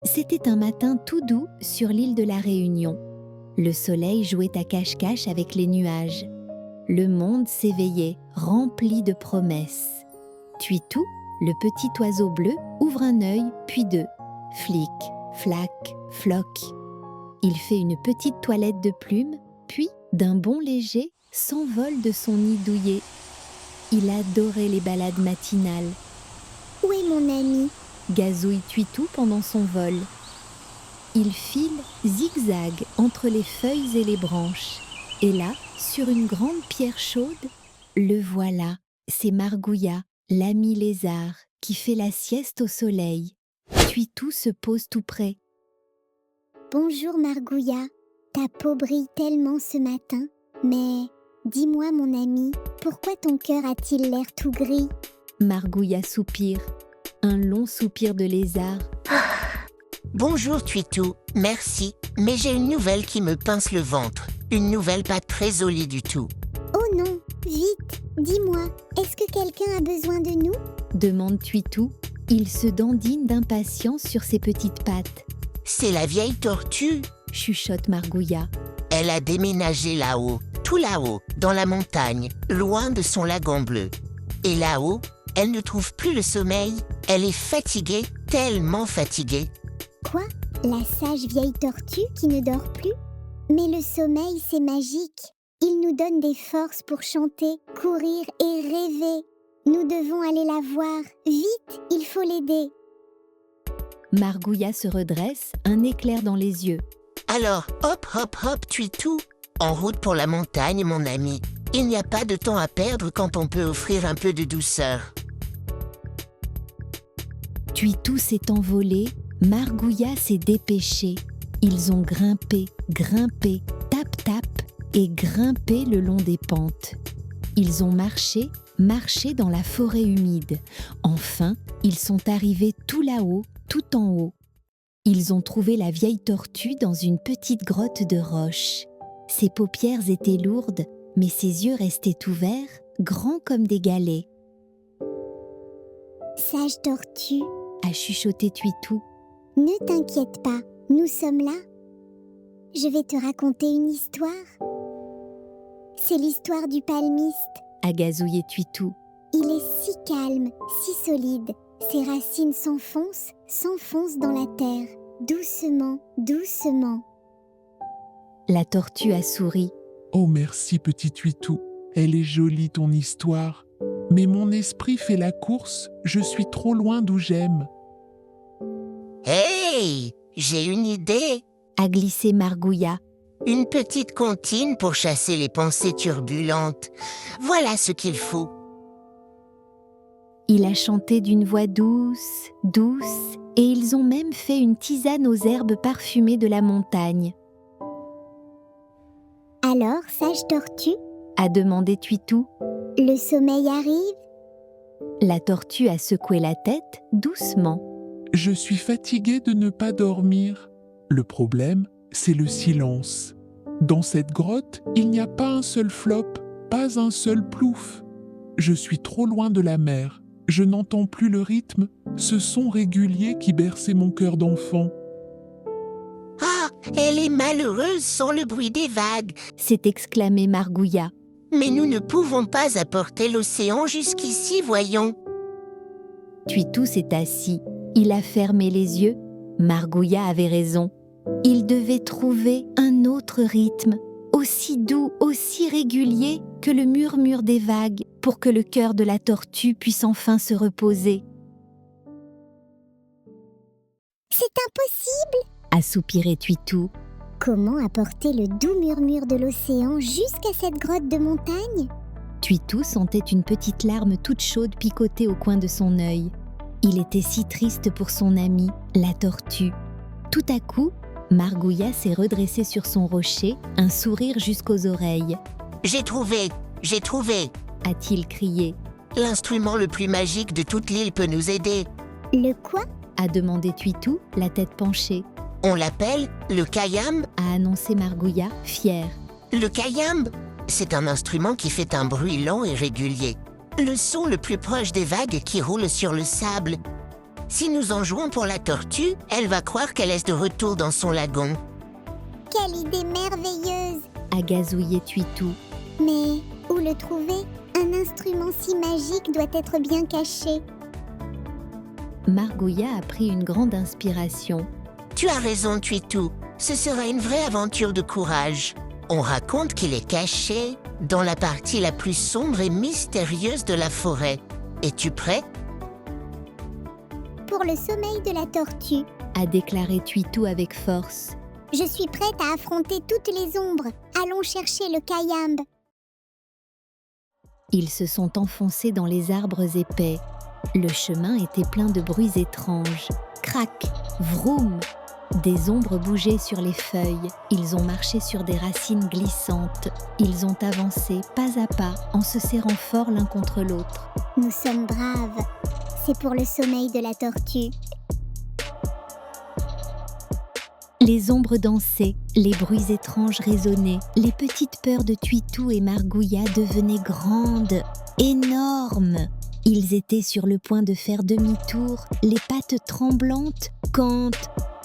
C'était un matin tout doux sur l'île de la Réunion. Le soleil jouait à cache-cache avec les nuages. Le monde s'éveillait, rempli de promesses. Tuitou, le petit oiseau bleu, ouvre un œil, puis deux. Flic, flac, floc. Il fait une petite toilette de plumes, puis, d'un bond léger, s'envole de son nid douillet. Il adorait les balades matinales. « Où est mon ami ?» gazouille Tuitou pendant son vol. Il file zigzag entre les feuilles et les branches. Et là, sur une grande pierre chaude, le voilà, c'est Margouilla, l'ami lézard, qui fait la sieste au soleil. Tuitou se pose tout près. « Bonjour Margouilla, ta peau brille tellement ce matin, mais dis-moi mon ami, pourquoi ton cœur a-t-il l'air tout gris ?» Margouilla soupire, un long soupir de lézard. Bonjour Tuitou, merci, mais j'ai une nouvelle qui me pince le ventre. Une nouvelle pas très jolie du tout. Oh non, vite, dis-moi, est-ce que quelqu'un a besoin de nous ? Demande Tuitou. Il se dandine d'impatience sur ses petites pattes. C'est la vieille tortue. Chuchote Margouilla. Elle a déménagé là-haut, tout là-haut, dans la montagne, loin de son lagon bleu. Et là-haut, elle ne trouve plus le sommeil. Elle est fatiguée, tellement fatiguée. Quoi ? La sage vieille tortue qui ne dort plus ? Mais le sommeil, c'est magique. Il nous donne des forces pour chanter, courir et rêver. Nous devons aller la voir. Vite, il faut l'aider. Margouilla se redresse, un éclair dans les yeux. Alors, hop, hop, hop, Tuitou. En route pour la montagne, mon ami. Il n'y a pas de temps à perdre quand on peut offrir un peu de douceur. Tuitou s'est envolé, Margouilla s'est dépêché. Ils ont grimpé, tap, et grimpé le long des pentes. Ils ont marché dans la forêt humide. Enfin, ils sont arrivés tout là-haut, tout en haut. Ils ont trouvé la vieille tortue dans une petite grotte de roche. Ses paupières étaient lourdes, mais ses yeux restaient ouverts, grands comme des galets. « Sage tortue, » a chuchoté Tuitou. « Ne t'inquiète pas, nous sommes là. Je vais te raconter une histoire. C'est l'histoire du palmiste. » a gazouillé Tuitou. Il est si calme, si solide. Ses racines s'enfoncent dans la terre, doucement, doucement. La tortue a souri. Oh merci petit Tuitou, elle est jolie ton histoire. Mais mon esprit fait la course, je suis trop loin d'où j'aime. Hey, j'ai une idée. A glissé Margouilla. Une petite comptine pour chasser les pensées turbulentes. Voilà ce qu'il faut. Il a chanté d'une voix douce, et ils ont même fait une tisane aux herbes parfumées de la montagne. « Alors, sage tortue ?» a demandé Tuitou. « Le sommeil arrive ?» La tortue a secoué la tête doucement. « Je suis fatiguée de ne pas dormir. Le problème, c'est le silence. Dans cette grotte, il n'y a pas un seul flop, pas un seul plouf. Je suis trop loin de la mer. Je n'entends plus le rythme, ce son régulier qui berçait mon cœur d'enfant. » Ah, elle est malheureuse sans le bruit des vagues, s'est exclamé Margouilla. Mais nous ne pouvons pas apporter l'océan jusqu'ici, voyons. Tuitou s'est assis. Il a fermé les yeux. Margouilla avait raison. Il devait trouver un autre rythme, aussi doux, aussi régulier que le murmure des vagues, pour que le cœur de la tortue puisse enfin se reposer. « C'est impossible !» a soupiré Tuitou. Comment apporter le doux murmure de l'océan jusqu'à cette grotte de montagne ? Tuitou sentait une petite larme toute chaude picoter au coin de son œil. Il était si triste pour son ami, la tortue. Tout à coup, Margouilla s'est redressée sur son rocher, un sourire jusqu'aux oreilles. « J'ai trouvé !» a-t-il crié. « L'instrument le plus magique de toute l'île peut nous aider. » « Le quoi ?» a demandé Tuitou, la tête penchée. « On l'appelle le kayam ?» a annoncé Margouilla, fière. « Le kayam, c'est un instrument qui fait un bruit lent et régulier. Le son le plus proche des vagues qui roulent sur le sable. Si nous en jouons pour la tortue, elle va croire qu'elle est de retour dans son lagon. Quelle idée merveilleuse! a gazouillé Twitou. Mais où le trouver? Un instrument si magique doit être bien caché. Margouilla a pris une grande inspiration. Tu as raison, Twitou. Ce sera une vraie aventure de courage. On raconte qu'il est caché dans la partie la plus sombre et mystérieuse de la forêt. Es-tu prêt? Pour le sommeil de la tortue, A déclaré Twitou avec force. je suis prête à affronter toutes les ombres. Allons chercher le Kayamb. Ils se sont enfoncés dans les arbres épais. Le chemin était plein de bruits étranges. Crac, vroom. Des ombres bougeaient sur les feuilles. Ils ont marché sur des racines glissantes. Ils ont avancé pas à pas en se serrant fort l'un contre l'autre. Nous sommes braves. C'est pour le sommeil de la tortue. Les ombres dansaient, les bruits étranges résonnaient. Les petites peurs de Twitou et Margouilla devenaient grandes, énormes. Ils étaient sur le point de faire demi-tour, les pattes tremblantes, quand...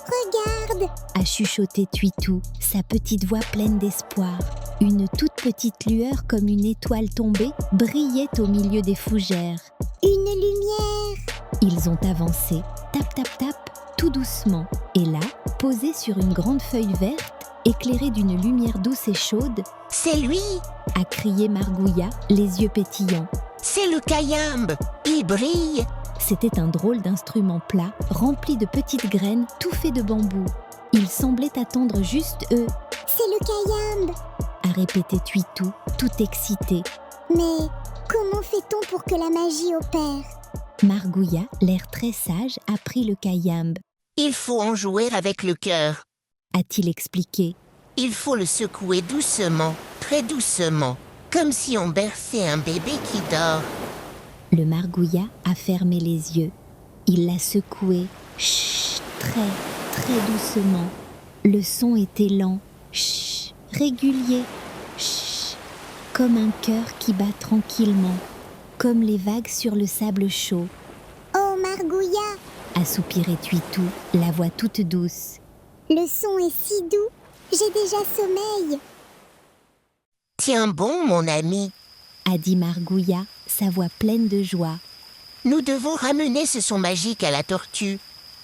Regarde! A chuchoté Twitou, sa petite voix pleine d'espoir. Une toute petite lueur comme une étoile tombée brillait au milieu des fougères. Une lumière! Ils ont avancé, tap tap tap, tout doucement. Et là, posé sur une grande feuille verte, éclairée d'une lumière douce et chaude, C'est lui! a crié Margouilla, les yeux pétillants. C'est le Kayamb! Il brille! C'était un drôle d'instrument plat, rempli de petites graines, tout fait de bambou. Il semblait attendre juste eux, C'est le Kayamb! a répété Twitou, tout excité. Mais comment fait-on pour que la magie opère? Margouilla, l'air très sage, a pris le Kayamb, Il faut en jouer avec le cœur. a-t-il expliqué. Il faut le secouer doucement, très doucement, comme si on berçait un bébé qui dort. Le Margouilla a fermé les yeux. Il l'a secoué, chut, très, très doucement. Le son était lent, chut, régulier, chut, comme un cœur qui bat tranquillement, comme les vagues sur le sable chaud, Oh Margouilla! a soupiré Twitou, la voix toute douce. Le son est si doux! J'ai déjà sommeil! Tiens bon, mon ami. A dit Margouilla, sa voix pleine de joie. Nous devons ramener ce son magique à la tortue.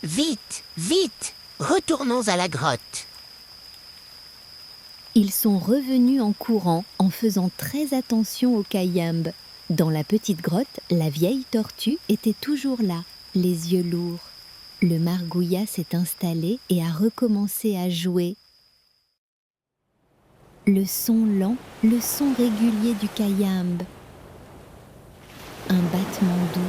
Vite, vite, retournons à la grotte. Ils sont revenus en courant en faisant très attention au Kayamb. Dans la petite grotte, la vieille tortue était toujours là, les yeux lourds. Le Margouilla s'est installé et a recommencé à jouer. Le son lent, le son régulier du Kayamb. Un battement doux,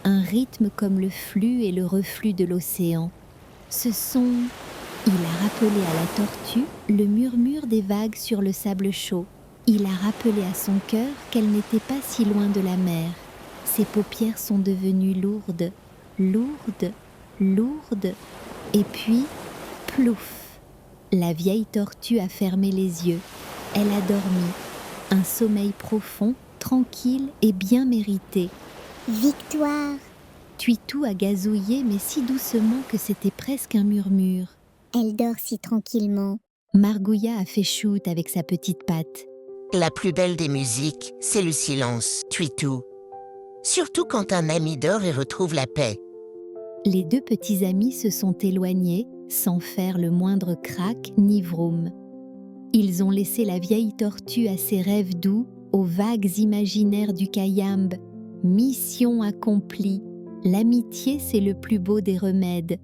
un rythme comme le flux et le reflux de l'océan. Ce son, il a rappelé à la tortue le murmure des vagues sur le sable chaud. Il a rappelé à son cœur qu'elle n'était pas si loin de la mer. Ses paupières sont devenues lourdes, lourdes, lourdes. Et puis, plouf! La vieille tortue a fermé les yeux. Elle a dormi. Un sommeil profond, tranquille et bien mérité. Victoire! Twitou a gazouillé, mais si doucement que c'était presque un murmure. Elle dort si tranquillement. Margouilla a fait shoot avec sa petite patte. La plus belle des musiques, c'est le silence, Twitou. Surtout quand un ami dort et retrouve la paix. Les deux petits amis se sont éloignés sans faire le moindre crac ni vroom. Ils ont laissé la vieille tortue à ses rêves doux, aux vagues imaginaires du Kayamb. Mission accomplie. L'amitié, c'est le plus beau des remèdes.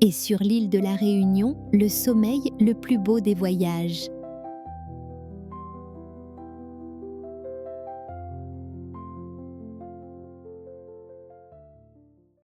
Et sur l'île de la Réunion, le sommeil, le plus beau des voyages.